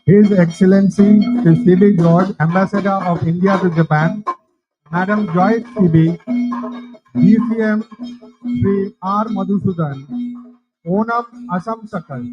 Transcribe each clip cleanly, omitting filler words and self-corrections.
His Excellency Sri C.B. George, Ambassador of India to Japan, Madam Joyce C.B., DCM Sri R. Madhusudan, Onam Assam Sakal.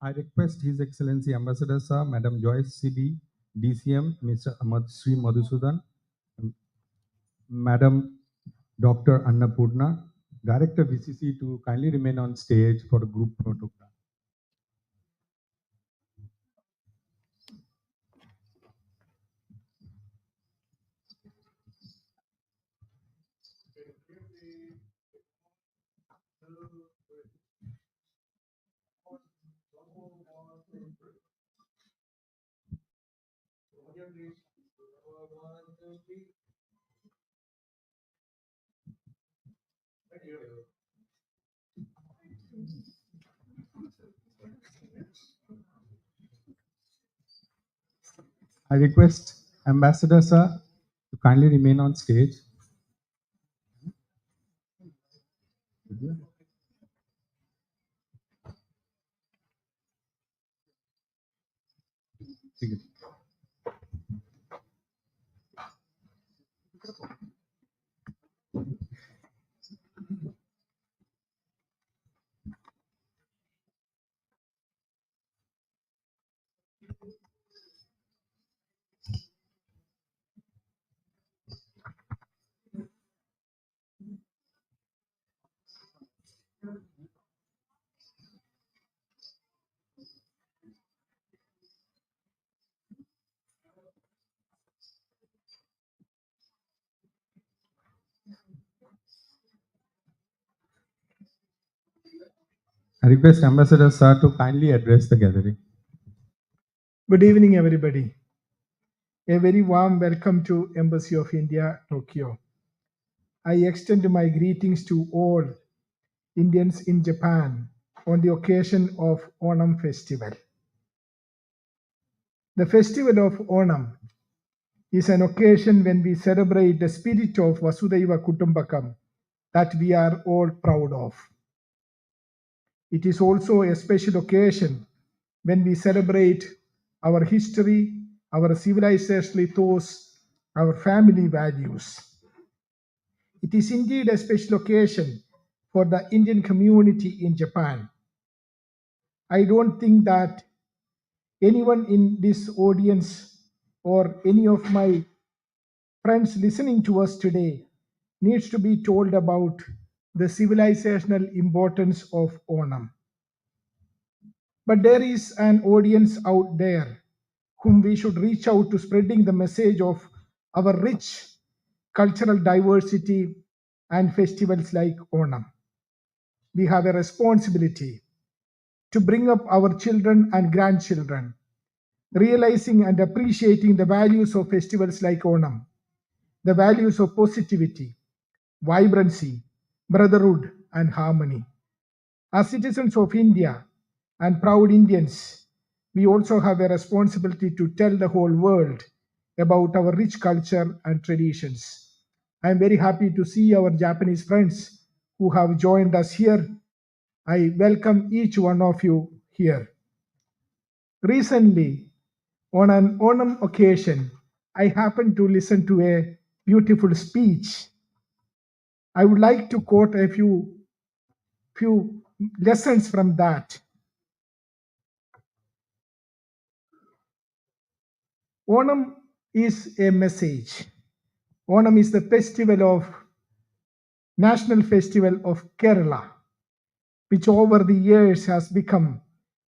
I request His Excellency Ambassador Sir, Madam Joyce C.B., DCM, Mr. Sri Madhusudan, Madam Dr. Annapurna, Director VCC to kindly remain on stage for a group photograph. I request Ambassador Sir to kindly remain on stage. I request Ambassador Sir to kindly address the gathering. Good evening, everybody. A very warm welcome to Embassy of India, Tokyo. I extend my greetings to all Indians in Japan on the occasion of Onam festival. The festival of Onam is an occasion when we celebrate the spirit of Vasudhaiva Kutumbakam that we are all proud of. It is also a special occasion when we celebrate our history, our civilizational ethos, our family values. It is indeed a special occasion for the Indian community in Japan. I don't think that anyone in this audience or any of my friends listening to us today needs to be told about the civilizational importance of Onam. But there is an audience out there whom we should reach out to spreading the message of our rich cultural diversity and festivals like Onam. We have a responsibility to bring up our children and grandchildren, realizing and appreciating the values of festivals like Onam, the values of positivity, vibrancy, brotherhood, and harmony. As citizens of India and proud Indians, we also have a responsibility to tell the whole world about our rich culture and traditions. I am very happy to see our Japanese friends who have joined us here. I welcome each one of you here. Recently, on an Onam occasion, I happened to listen to a beautiful speech. I would like to quote a few lessons from that. Onam is a message. Onam is the national festival of Kerala, which over the years has become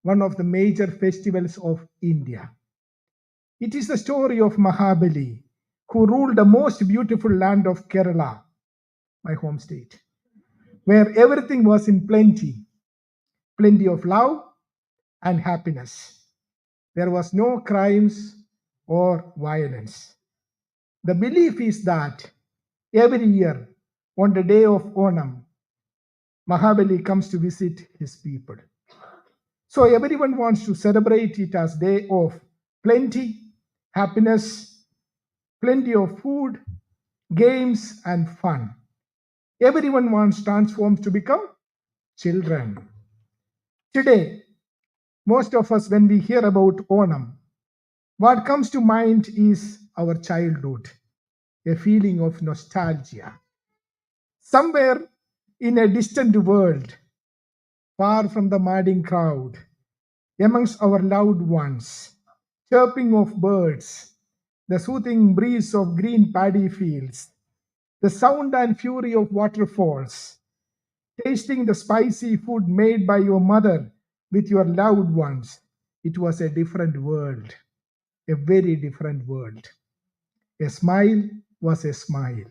one of the major festivals of India. It is the story of Mahabali, who ruled the most beautiful land of Kerala, my home state, where everything was in plenty, plenty of love and happiness. There was no crimes or violence. The belief is that every year on the day of Onam, Mahabali comes to visit his people. So everyone wants to celebrate it as day of plenty, happiness, plenty of food, games, and fun. Everyone wants transforms to become children. Today, most of us, when we hear about Onam, what comes to mind is our childhood, a feeling of nostalgia. Somewhere in a distant world, far from the madding crowd, amongst our loved ones, chirping of birds, the soothing breeze of green paddy fields, the sound and fury of waterfalls, tasting the spicy food made by your mother with your loved ones. It was a different world, a very different world. A smile was a smile,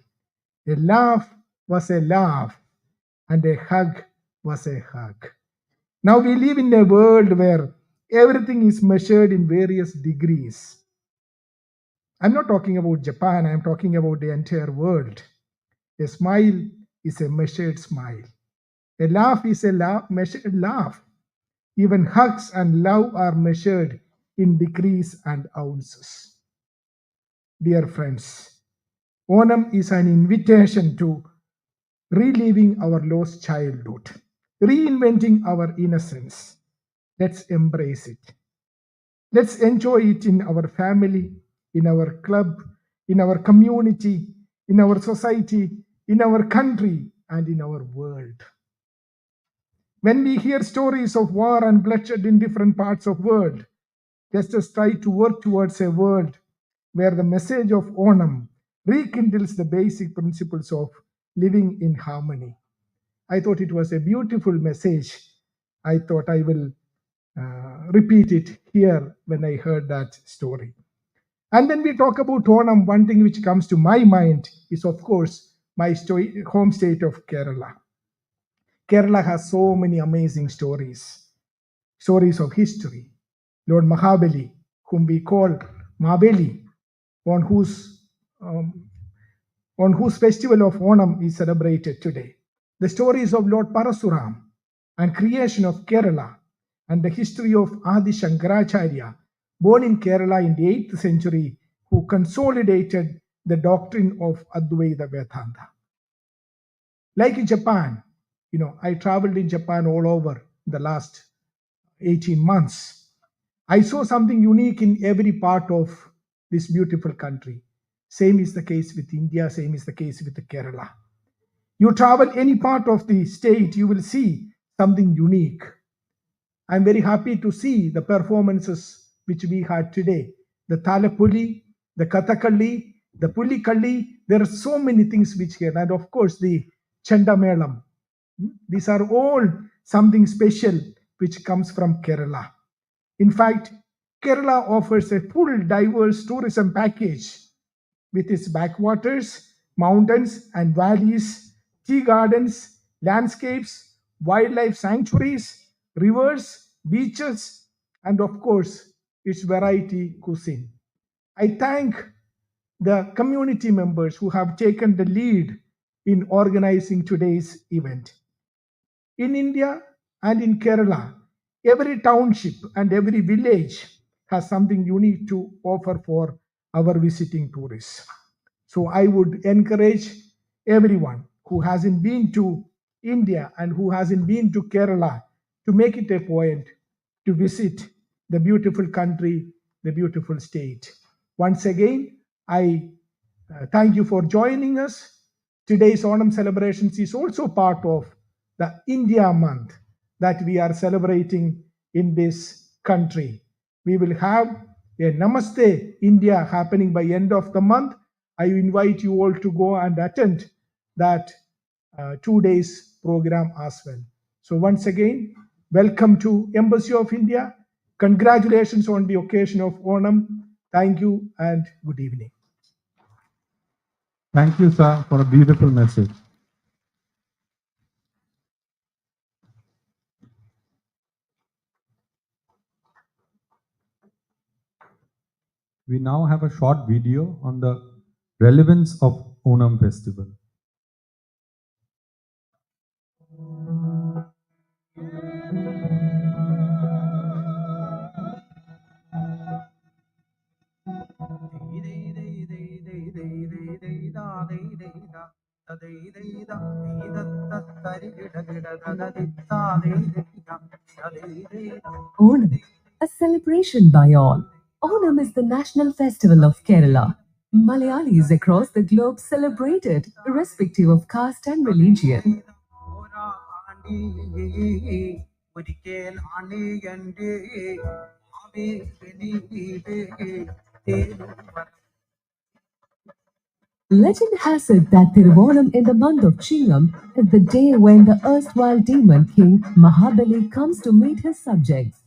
a laugh was a laugh, and a hug was a hug. Now we live in a world where everything is measured in various degrees. I'm not talking about Japan, I'm talking about the entire world. A smile is a measured smile. A laugh is a measured laugh. Even hugs and love are measured in degrees and ounces. Dear friends, Onam is an invitation to reliving our lost childhood, reinventing our innocence. Let's embrace it. Let's enjoy it in our family, in our club, in our community, in our society, in our country, and in our world. When we hear stories of war and bloodshed in different parts of the world, let us try to work towards a world where the message of Onam rekindles the basic principles of living in harmony. I thought it was a beautiful message. I thought I will repeat it here when I heard that story. And when we talk about Onam, one thing which comes to my mind is, of course, my home state of Kerala. Kerala has so many amazing stories, stories of history. Lord Mahabali, whom we call Mabeli, on whose um, on whose festival of Onam is celebrated today. The stories of Lord Parasuram and creation of Kerala, and the history of Adi Shankaracharya, born in Kerala in the 8th century, who consolidated the doctrine of Advaita Vedanta. Like in Japan, I traveled in Japan all over the last 18 months. I saw something unique in every part of this beautiful country. Same is the case with India, same is the case with Kerala. You travel any part of the state, you will see something unique. I'm very happy to see the performances which we had today. The Thalapuli, the Kathakali, the Pulikalli. There are so many things which here, and of course the Chandamelam. These are all something special which comes from Kerala. In fact, Kerala offers a full diverse tourism package with its backwaters, mountains and valleys, tea gardens, landscapes, wildlife sanctuaries, rivers, beaches, and of course, its variety cuisine. I thank the community members who have taken the lead in organizing today's event. In India and in Kerala, every township and every village has something unique to offer for our visiting tourists. So I would encourage everyone who hasn't been to India and who hasn't been to Kerala to make it a point to visit the beautiful country, the beautiful state. Once again, I thank you for joining us. Today's Onam celebrations is also part of the India month that we are celebrating in this country. We will have a Namaste India happening by end of the month. I invite you all to go and attend that 2 days program as well. So once again, welcome to Embassy of India. Congratulations on the occasion of Onam. Thank you and good evening. Thank you, sir, for a beautiful message. We now have a short video on the relevance of Onam festival. Onam, a celebration by all. Onam is the national festival of Kerala. Malayalis across the globe celebrate it, irrespective of caste and religion. Legend has it that Thiruvonam in the month of Chingam is the day when the erstwhile demon king Mahabali comes to meet his subjects.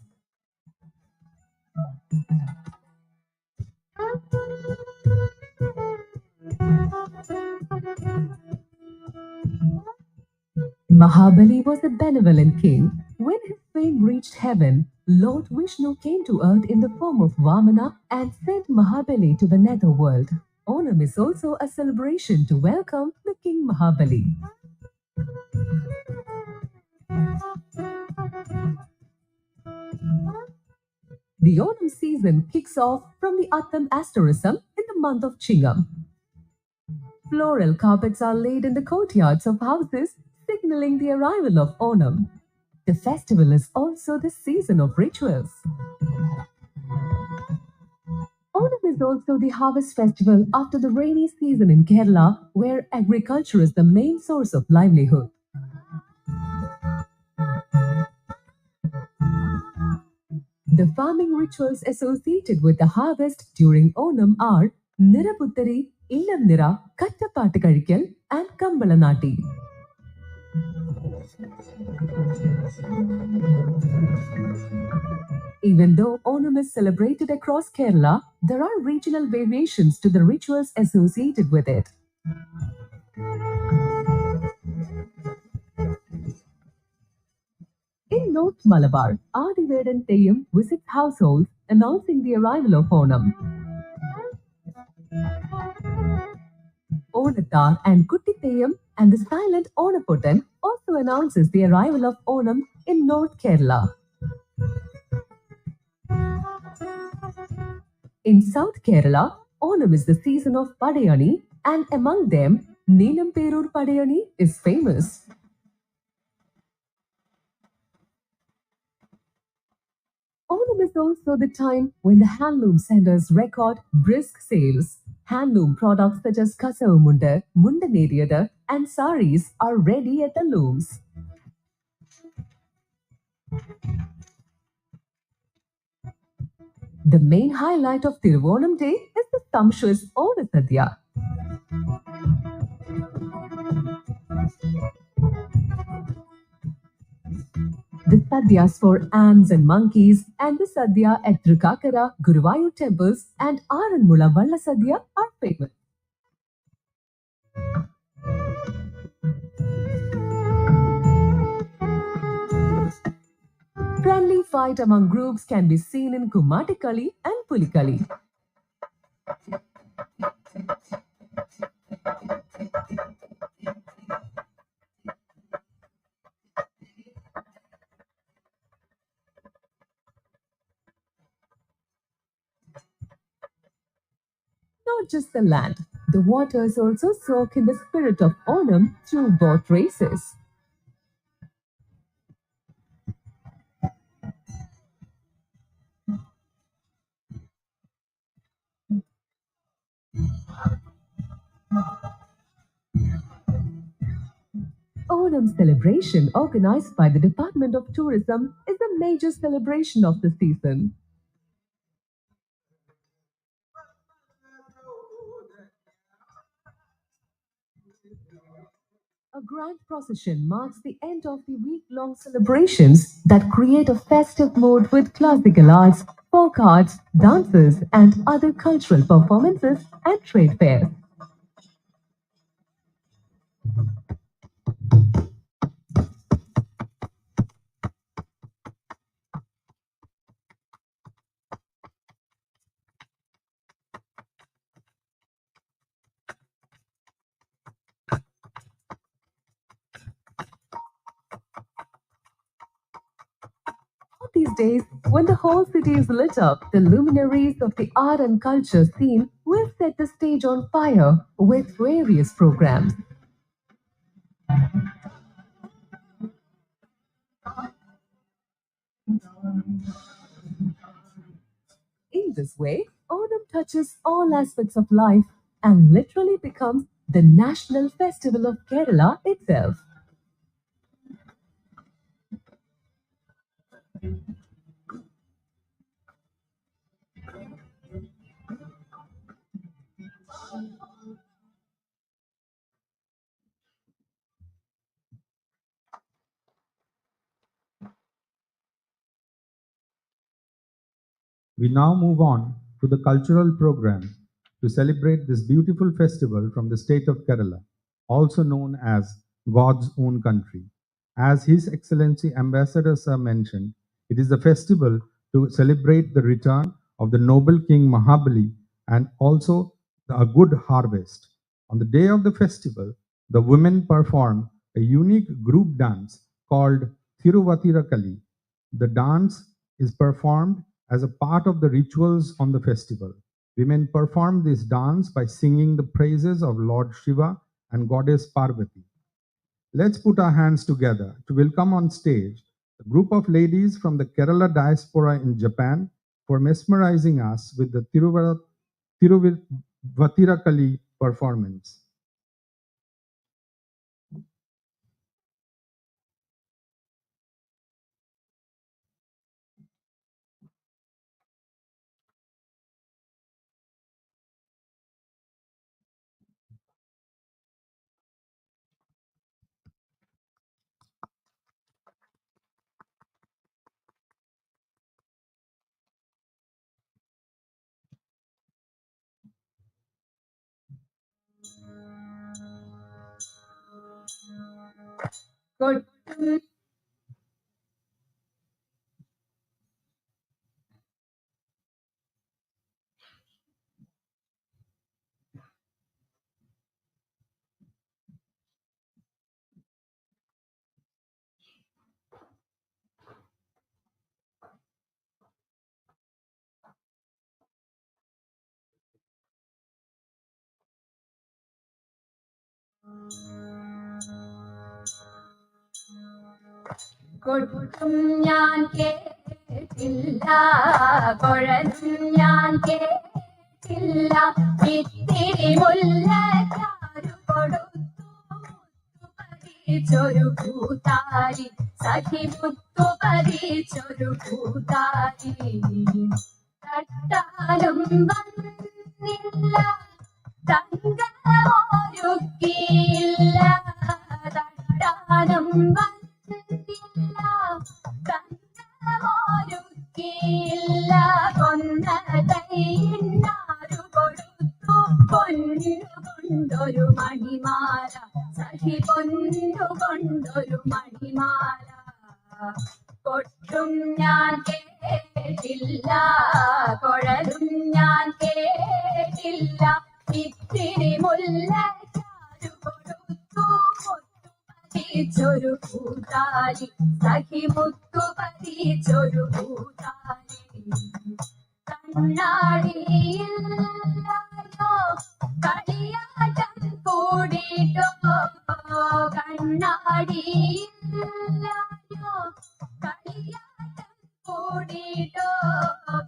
Mahabali was a benevolent king. When his fame reached heaven, Lord Vishnu came to earth in the form of Vamana and sent Mahabali to the netherworld. Onam is also a celebration to welcome the King Mahabali. The Onam season kicks off from the Attam asterism in the month of Chingam. Floral carpets are laid in the courtyards of houses, signaling the arrival of Onam. The festival is also the season of rituals. Onam is also the harvest festival after the rainy season in Kerala, where agriculture is the main source of livelihood. The farming rituals associated with the harvest during Onam are Niraputtari, Illam Nira, Kattapaattu Kazhikkal, and Kambalanati. Even though Onam is celebrated across Kerala, there are regional variations to the rituals associated with it. In North Malabar, Adivedan Theyyam visits households announcing the arrival of Onam. Onattar and Kutti Theyyam and the silent Onaputtan also announces the arrival of Onam in North Kerala. In South Kerala, Onam is the season of Padayani, and among them, Neelamperur Padayani is famous. Onam is also the time when the handloom centers record brisk sales. Handloom products such as Kasavu Munda, Mundaneriyada, and saris are ready at the looms. The main highlight of Thiruvonam Day is the sumptuous Onasadya. The sadyas for ants and monkeys and the sadhya at Trikakara, Guruvayur temples and Aranmula Valla Sadhya are famous. Friendly fight among groups can be seen in Kumatikali and Pulikali. not just the land. The waters also soak in the spirit of Onam through boat races. Onam celebration, organized by the Department of Tourism, is a major celebration of the season. A grand procession marks the end of the week-long celebrations that create a festive mood with classical arts, folk arts, dances, and other cultural performances and trade fairs. These days, when the whole city is lit up, the luminaries of the art and culture scene will set the stage on fire with various programs. In this way, Onam touches all aspects of life and literally becomes the national festival of Kerala itself. We now move on to the cultural program to celebrate this beautiful festival from the state of Kerala, also known as God's own country. As His Excellency Ambassador Sir mentioned, it is a festival to celebrate the return of the noble King Mahabali and also a good harvest. On the day of the festival, the women perform a unique group dance called Thiruvathirakali. The dance is performed as a part of the rituals on the festival. Women perform this dance by singing the praises of Lord Shiva and Goddess Parvati. Let's put our hands together to welcome on stage a group of ladies from the Kerala diaspora in Japan for mesmerizing us with the Thiruvathirakali performance. Good. കൊട്ടും ഞാൻ കേട്ടില്ല കുഴലും ഞാൻ കേട്ടില്ല ഇത്തിരി മുല്ലക്കാരു കൊടുത്തു പതിച്ചൊരു കൂത്താരി സഖി മുത്തു പതിച്ചൊരു കൂത്താരി തട്ടാനും വന്നില്ല തങ്കമൊരുക്കിയില്ല തട്ടാനും വന്നില്ല തങ്കമൊരുക്കിയില്ല കൊന്നതൈന്നാരു കൊടുത്തു പൊന്നു കൊണ്ടൊരു മണിമാല സഖി പൊന്നു കൊണ്ടൊരു മണിമാല കൊട്ടും ഞാൻ കേട്ടില്ല കുഴലും ഞാൻ കേട്ടില്ല ഇത്തിരി മുല്ലക്കാരു കൊടുത്തു പതിച്ചൊരു കൂത്താരി സഖി മുത്തു പതിച്ചൊരു കൂത്താരി കണ്ണാടിയിൽ കളിയാട്ടം കൂടിട്ടോ കണ്ണാടിയില്ലായോ കളിയാട്ടം കൂടിട്ടോ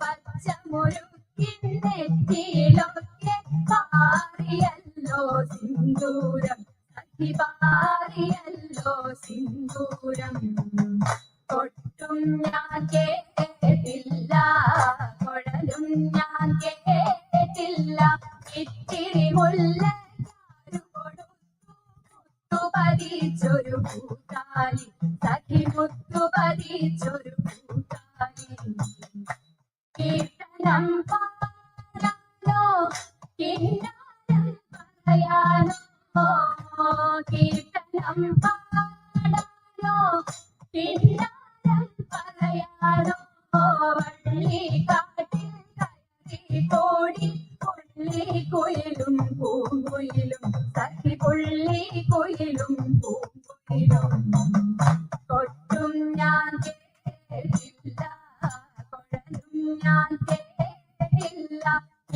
പച്ചമുരുക്കിൻ നെറ്റിയിലൊക്കെ പാറിയല്ലോ സിന്ദൂരം സഖി പാറിയല്ലോ സിന്ദൂരം കൊട്ടും ഞാൻ കേട്ടില്ല കൊഴലും ഞാൻ കേട്ടില്ല ഇത്തിരി മുല്ല മുത്തു പതിച്ചൊരു പൂത്താലി സഖി മുത്തു പതിച്ചൊരു പൂത്താലി കീർത്തനം പാടാനോ കിന്നാരം പറയാനോ കീർത്തനം പാടാനോ കിന്നാരം പറയാനോ വള്ളിക്കാട്ടിൽ കയറി കോടി പുള്ളിക്കുയിലും പൂങ്കുയിലും സഖി പുള്ളിക്കുയിലും പൂങ്കുയിലും കൊട്ടും ഞാൻ കേട്ടില്ല കൊഴലും ഞാൻ കേട്ടില്ല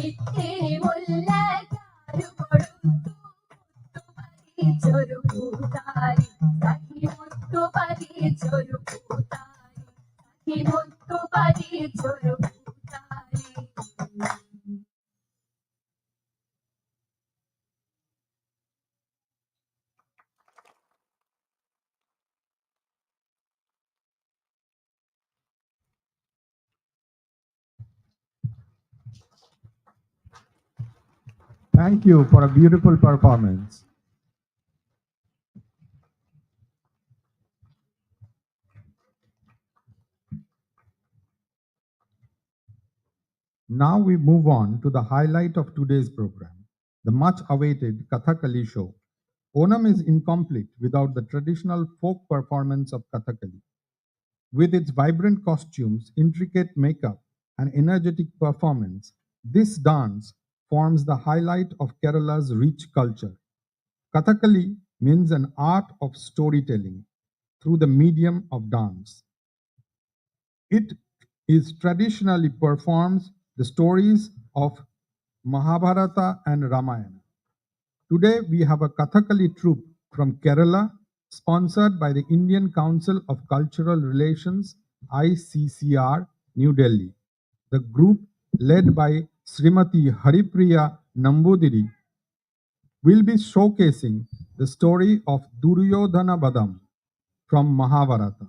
ഇത്തിരി മുല്ലക്കാരു കൊടുത്തു പതിച്ചൊരു പൂത്താരി സഖി മുത്തു പതിച്ചൊരു പൂത്താരി സഖി മുത്തു പതിച്ചൊരു Poothari. Thank you for a beautiful performance. Now we move on to the highlight of today's program, the much awaited Kathakali show. Onam is incomplete without the traditional folk performance of Kathakali. With its vibrant costumes, intricate makeup, and energetic performance, this dance forms the highlight of Kerala's rich culture. Kathakali means an art of storytelling through the medium of dance. It is traditionally performs the stories of Mahabharata and Ramayana. Today we have a Kathakali troupe from Kerala, sponsored by the Indian Council of Cultural Relations, ICCR, New Delhi. The group, led by Srimati Haripriya Nambudiri, will be showcasing the story of Duryodhana Badam from Mahabharata.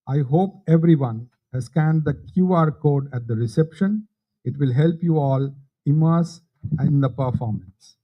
I hope everyone has scanned the QR code at the reception. It will help you all immerse in the performance.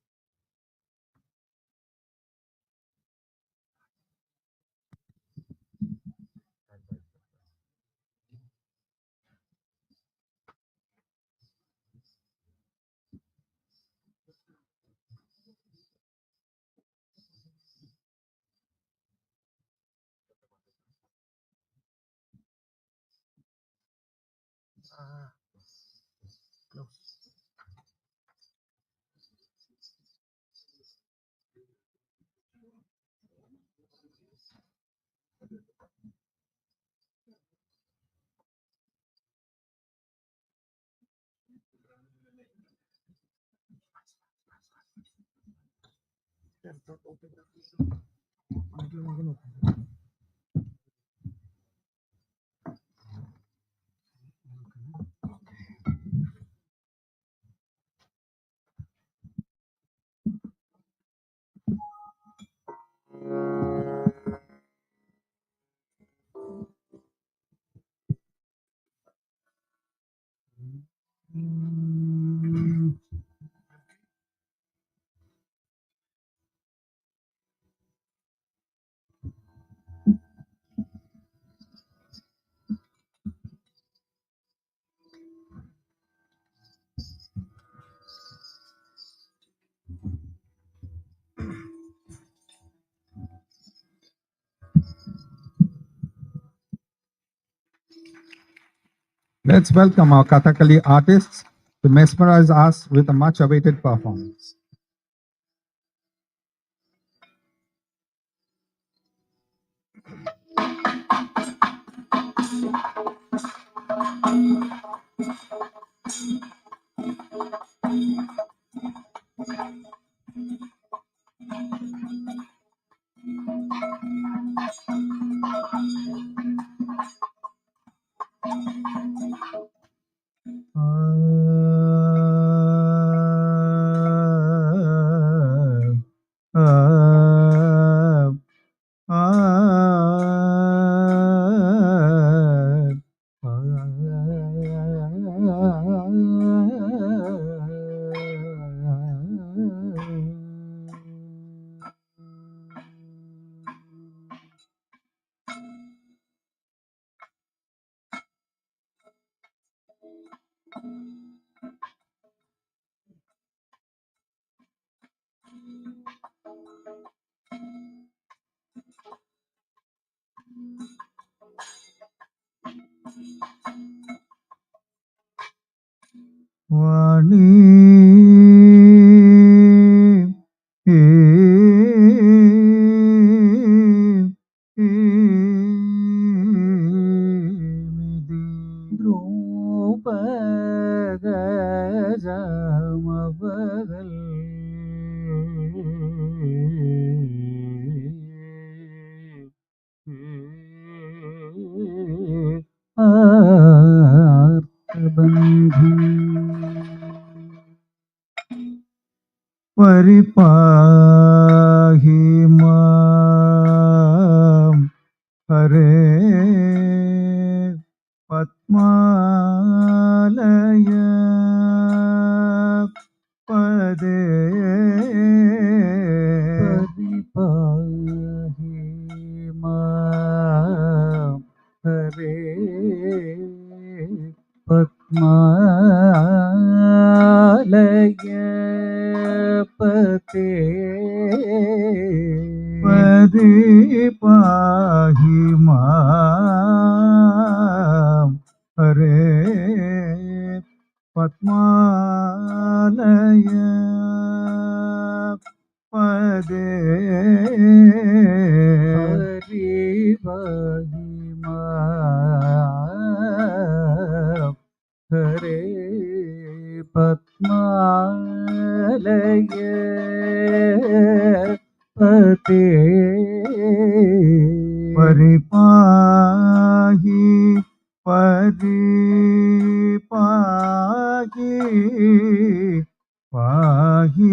Let's welcome our Kathakali artists to mesmerize us with a much awaited performance. വാണി ദ്രൂപദമവകൾ പരിപാഹി മാം ഹരേ പത്മാലയ പദേ പരിപാഹി മാം ഹരേ പത്മാലയ പതേ പദേ പാഹി മാം ഹരേ പത്മാലയ പദേ ഹരി പാഹി മാം ഹരേ പത്മാലയ പതേ പരിപാഹി പരിപാഹി പാഹി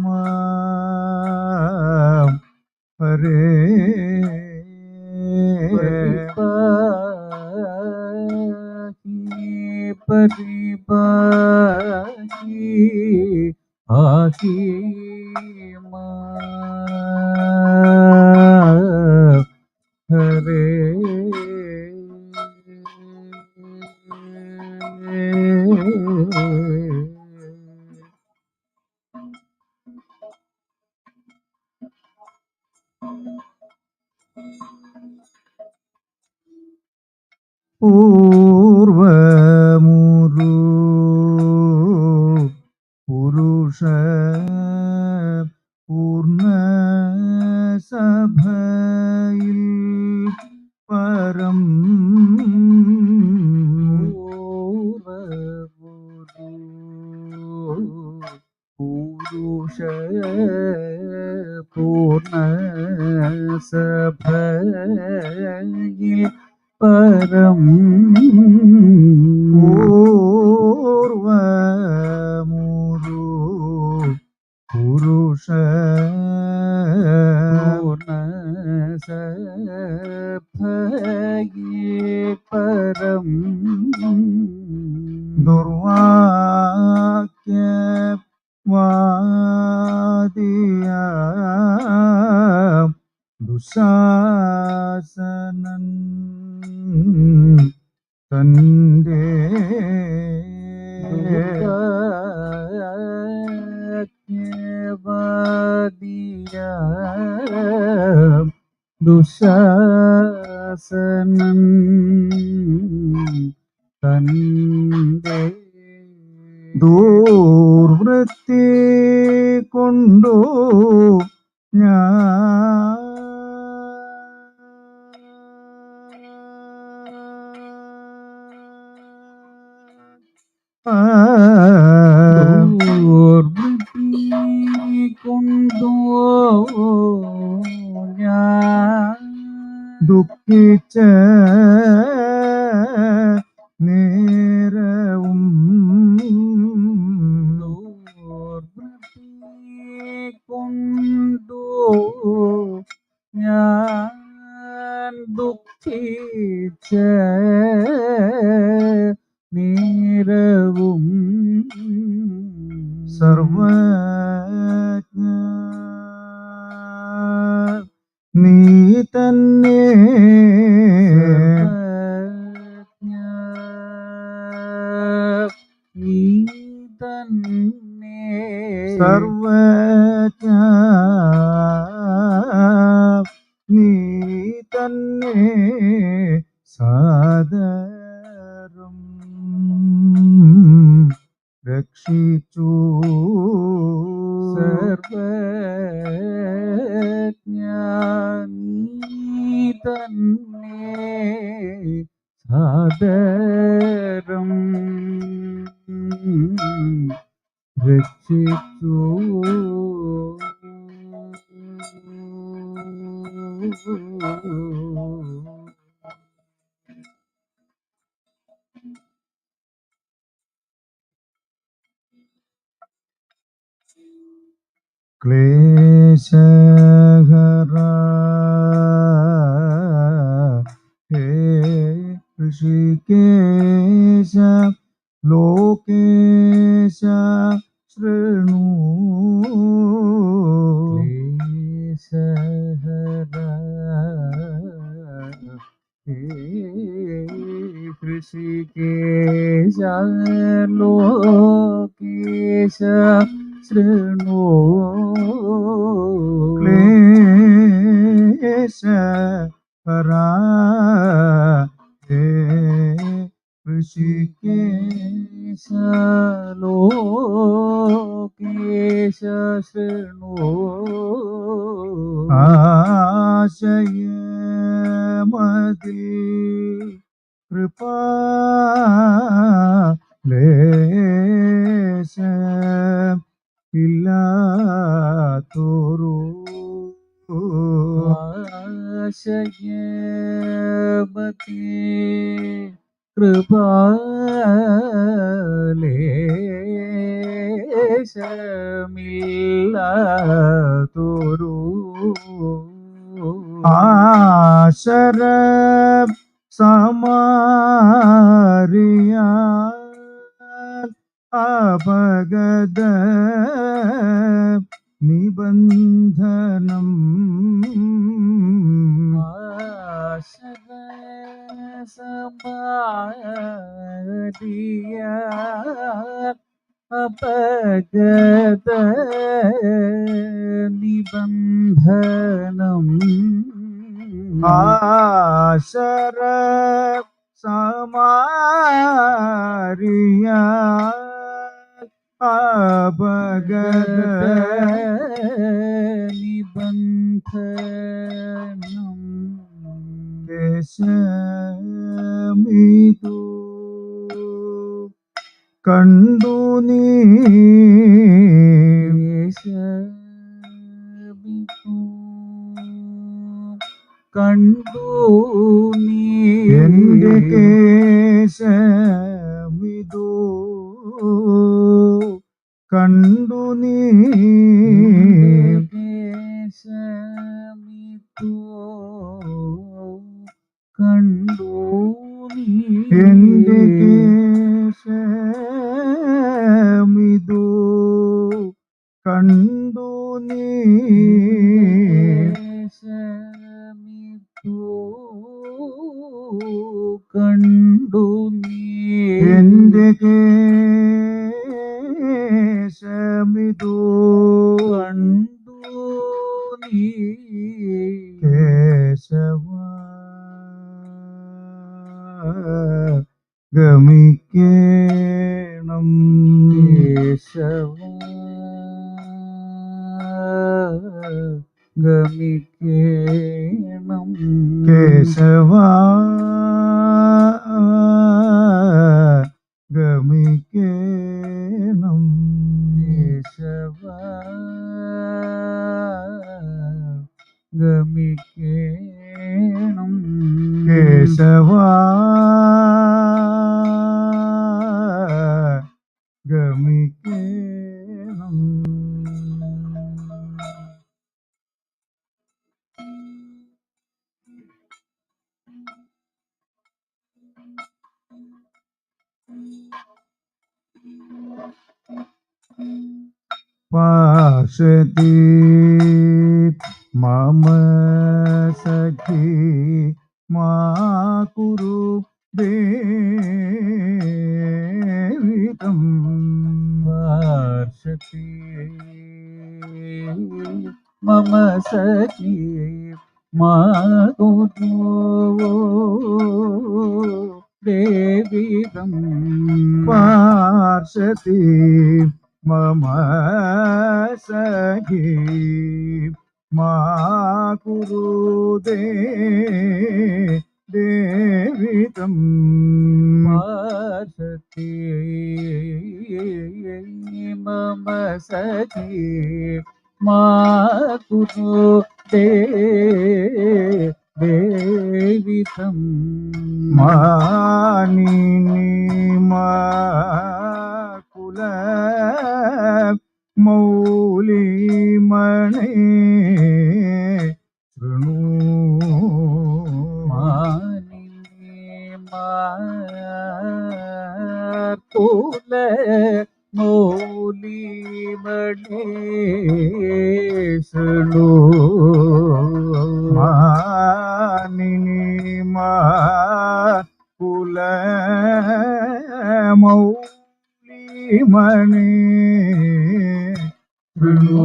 മാം ഹരേ പരിപാഹി ആഹി മാം ഹരേ പൂർവമുരു പുരുഷ പൂർണ്ണ സഭയിൽ പരം പുരുഷ പൂർണ്ണ സഭയിൽ പരം പൂർവമുരു പുരുഷ പൂർണ്ണ സഭയിൽ പരം ദുർവാക്യ വാദിയ ദുശാസനൻ തന്റെ വാദിയ ദുശാസനൻ തന്റെ ദുർവൃത്തി കൊണ്ടു ദുർവൃത്തി കൊണ്ടു ഞാൻ ദുഃഖിച്ച നേരവും ദുർവൃത്തി കൊണ്ടു ഞാൻ ദുഃഖിച്ച നേരവും സർവജ്ഞ നീ തന്നെ നീ തന്നെ സർവജ്ഞ നീ തന്നെ സാദരം രക്ഷിച്ചു സർവജ്ഞ നീ തന്നെ സാദരം രക്ഷിച്ചു ക്ലേശഹര ഹേ ഋഷികേശ ലോകേശ ശൃണു ക്ലേശഹര ഹേ ഋഷികേശ ലോകേശ ശൃണു ക്ലേശ പരാ ഹേ ഋഷികേശ ലോകേശ ശൃണു ആശയമതിൽ കൃപാ ലേശ ഇല്ലാത്തോരു ആശയമതി കൃപാലേശമില്ലാത്തോരു ആശര സമാരിയ അപഗത നിബന്ധനം ആശര സമാരിയ അപഗത നിബന്ധനം ആശര സമാരിയ അപഗത നിബന്ധനം ദേശമിതു കണ്ടു നീ കണ്ടു നീ എന്റെ കേശമിതു കണ്ടു നീ കേശമിതു കണ്ടു നീ എന്റെ കേശമിതു കണ്ടു നീ കണ്ടു നീ എന്റെ കേശമിതു കണ്ടു നീ കേശവ ഗമിക്കേണം കേശവ ഗമിക്കേണം കേശവ ഗമിക്കേണം കേശവ ഗമിക്കേണം കേശവാ ഗമിക്കേണം. പാർശ്വതി മമ സഖി മാ കുരു ദേവിതം. പാർശ്വതി മമ സഖി മാ കുരു ദേവിതം. പാർശ്വതി മമ സഖി മാ കുരു ദേവിതം. പാർശ്വതി മമ സഖി മാ കുരു ദേവിതം. മാനിനി മാ കുല മൗലിമണേ ശൃണു. മാനിനി മാ കുല മൗലിമണേ ശൃണു. മാനിനി മാ കുല മൗലിമണേ ശൃണു.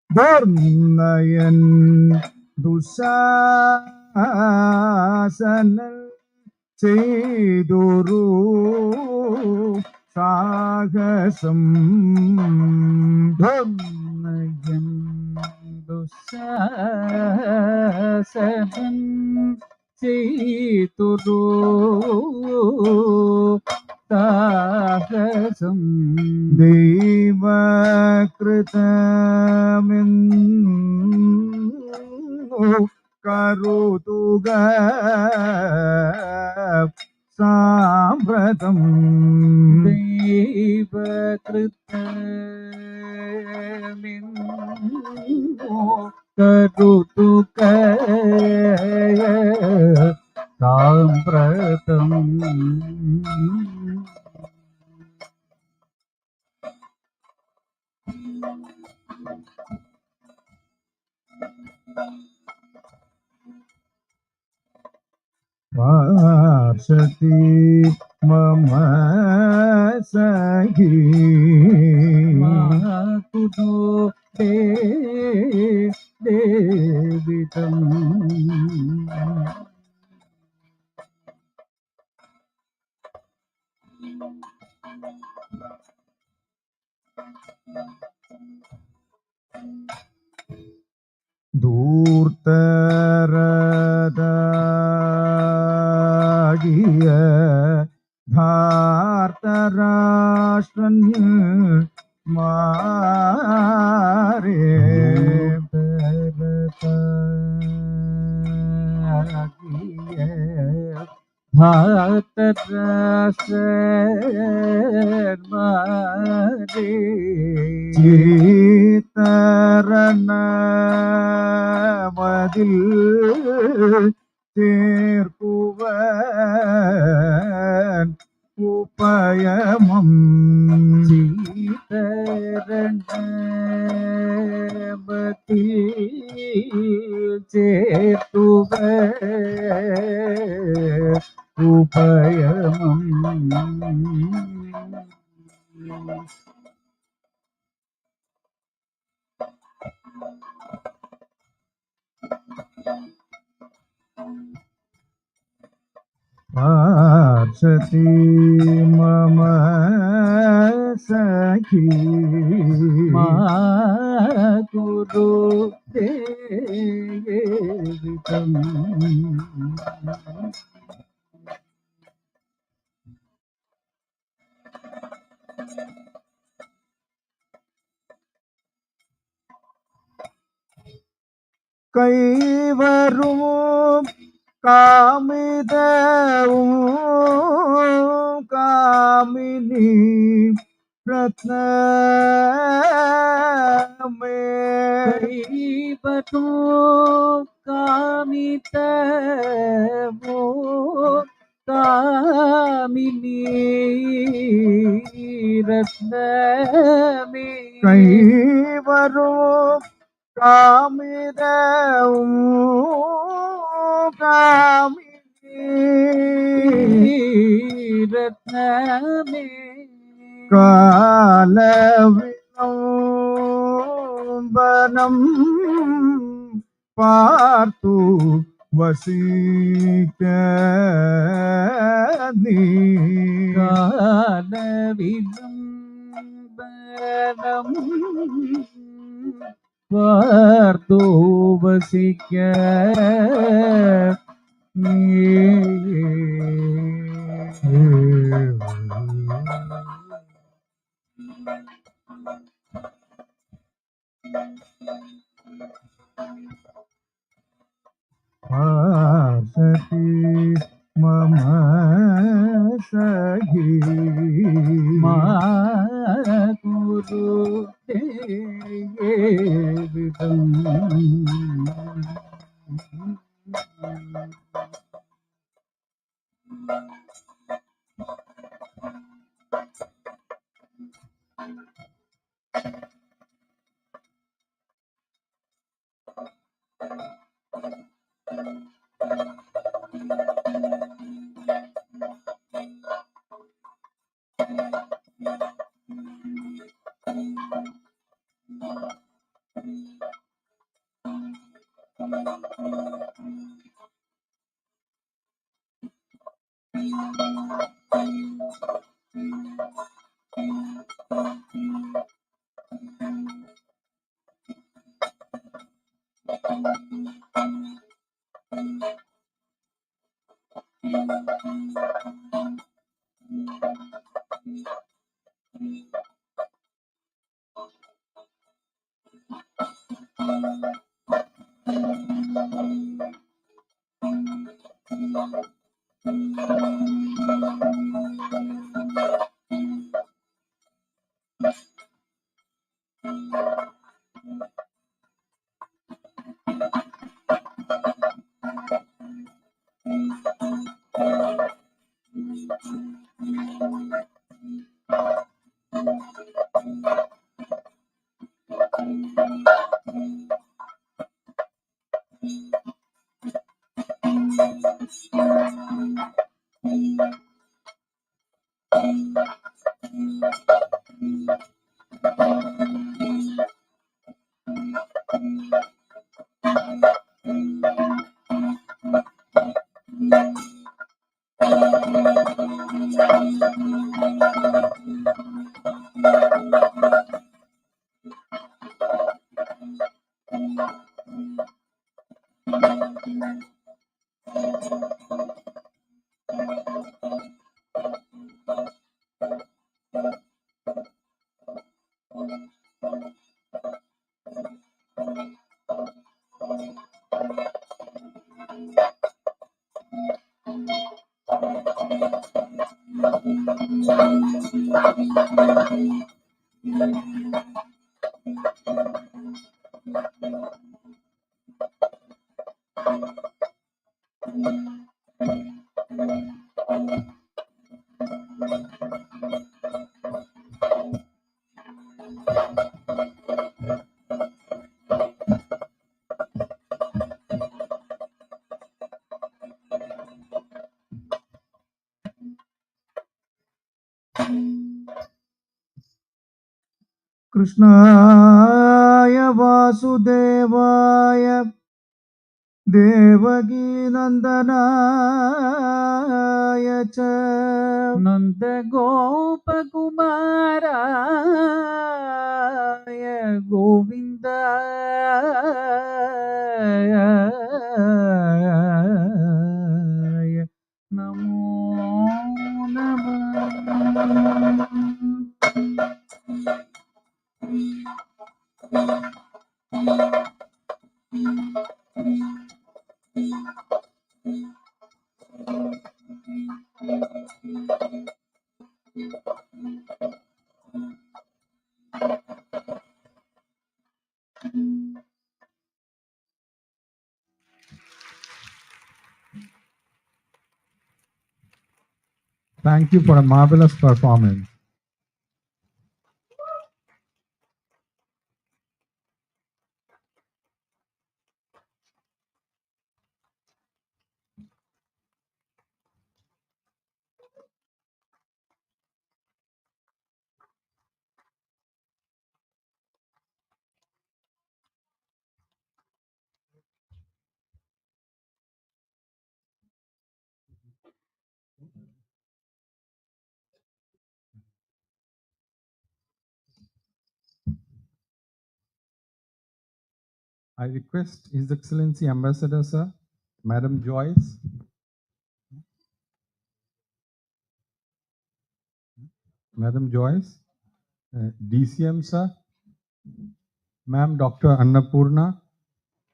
ധർമ്മയൻ ദുശാസനൽ ചെയ്തൊരു സാഹസം. ധർമ്മയൻ ദുശാസനൻ ചെയ്തൊരു സാഹസം. ദൈവകൃതമെന്നു കരുതുക സാമ്പ്രതം. ദൈവകൃതമെന്നു കരുതുക സാമ്പ്രതം. പാർശ്വതി മമ സഖി മാ കുരു ദേവിതം. ധൂർത്തരദാകിയ ധാർത്തരാഷ്ട്രൻ മാരേ. ധാർത്തരാഷ്ട്രന്മാരേ ചീതരണമതിൽ ചേർക്കുവൻ ഉപയമം. ചീതരണമതിൽ ചേർക്കുവൻ ഉപയമം. പാർശ്വതി മമ സഖി മാ കുരു ദേവിതം. கைவரும் காமிதவும் காமினி ரத்னமே கைவரும் காமிதவோ காமினி ரத்னமே கைவரும் காமிதவும் காமினி ரத்னமே காலவிலம்பனம் பார்த்து வசிக்க நீ காலவிலம்பனம் பார்த்து வசிக்க சதி மம சகி குரு தேவிதம் कृष्णाय वासुदेवाय देवकी नंदनाय च नन्दगोपकुमाराय गोविन्दाय नमो नमः Thank you for a marvelous performance. I request His Excellency Ambassador, sir, Madam Joyce, Madam Joyce, DCM, sir, Ma'am Dr. Annapurna,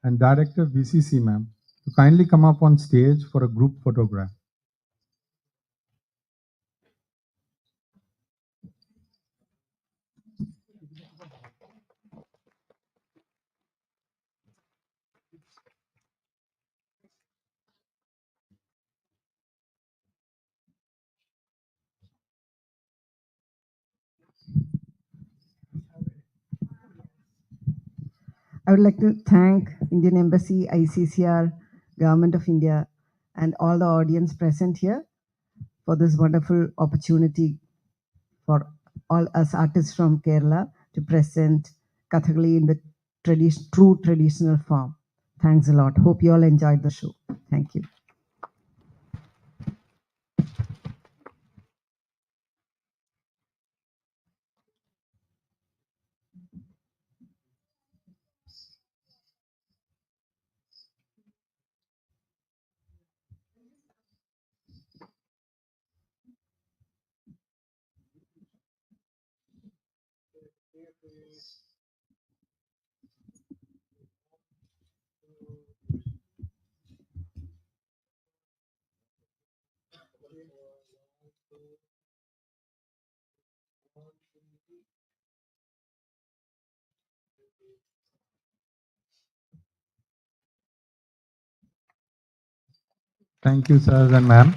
and Director VCC, ma'am, to kindly come up on stage for a group photograph. I would like to thank Indian Embassy, ICCR, Government of India, and all the audience present here for this wonderful opportunity for all us artists from Kerala to present Kathakali in the true traditional form. Thanks a lot. Hope you all enjoyed the show. Thank you. Thank you, sir and ma'am.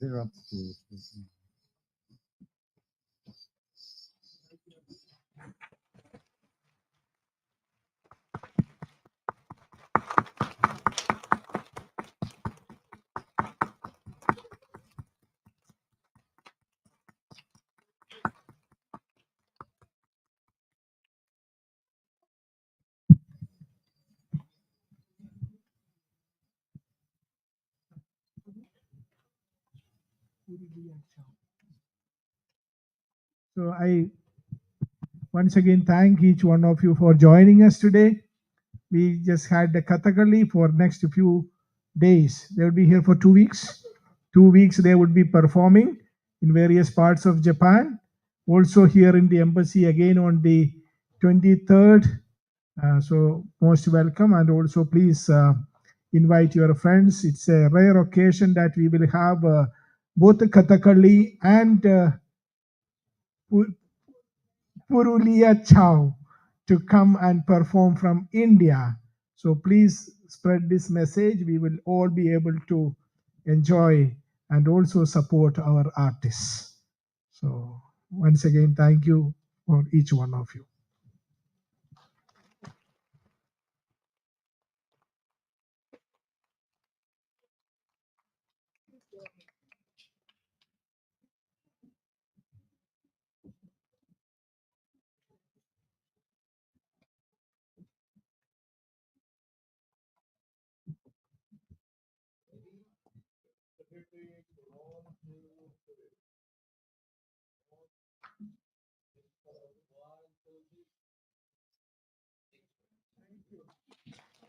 They're upstairs. So I once again thank each one of you for joining us today. We just had the Kathakali for next few days. They will be here for 2 weeks. 2 weeks they would be performing in various parts of Japan. Also here in the embassy again on the 23rd. So most welcome, and also please invite your friends. It's a rare occasion that we will have both Kathakali and Purulia Chow to come and perform from India. So please spread this message. We will all be able to enjoy and also support our artists. So once again, thank you for each one of you.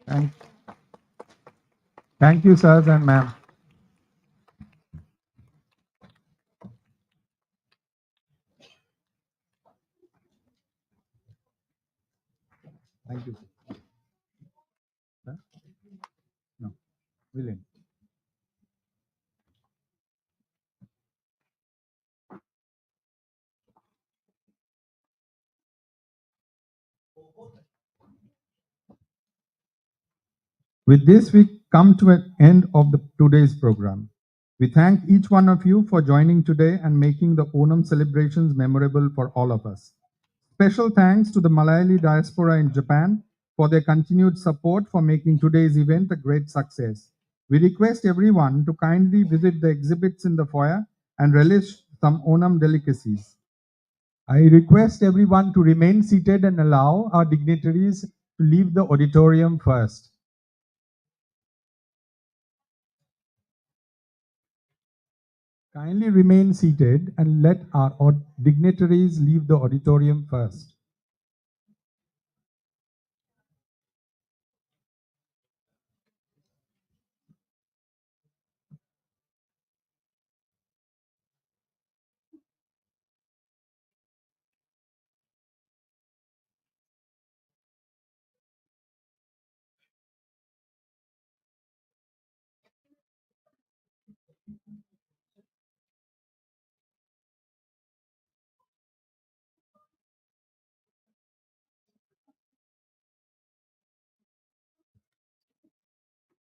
Thank, thank you, sirs and ma'am. Thank you. Sir? No, William. With this, we come to an end of today's program. We thank each one of you for joining today and making the Onam celebrations memorable for all of us. Special thanks to the Malayali diaspora in Japan for their continued support for making today's event a great success. We request everyone to kindly visit the exhibits in the foyer and relish some Onam delicacies. I request everyone to remain seated and allow our dignitaries to leave the auditorium first. Kindly remain seated and let our dignitaries leave the auditorium first.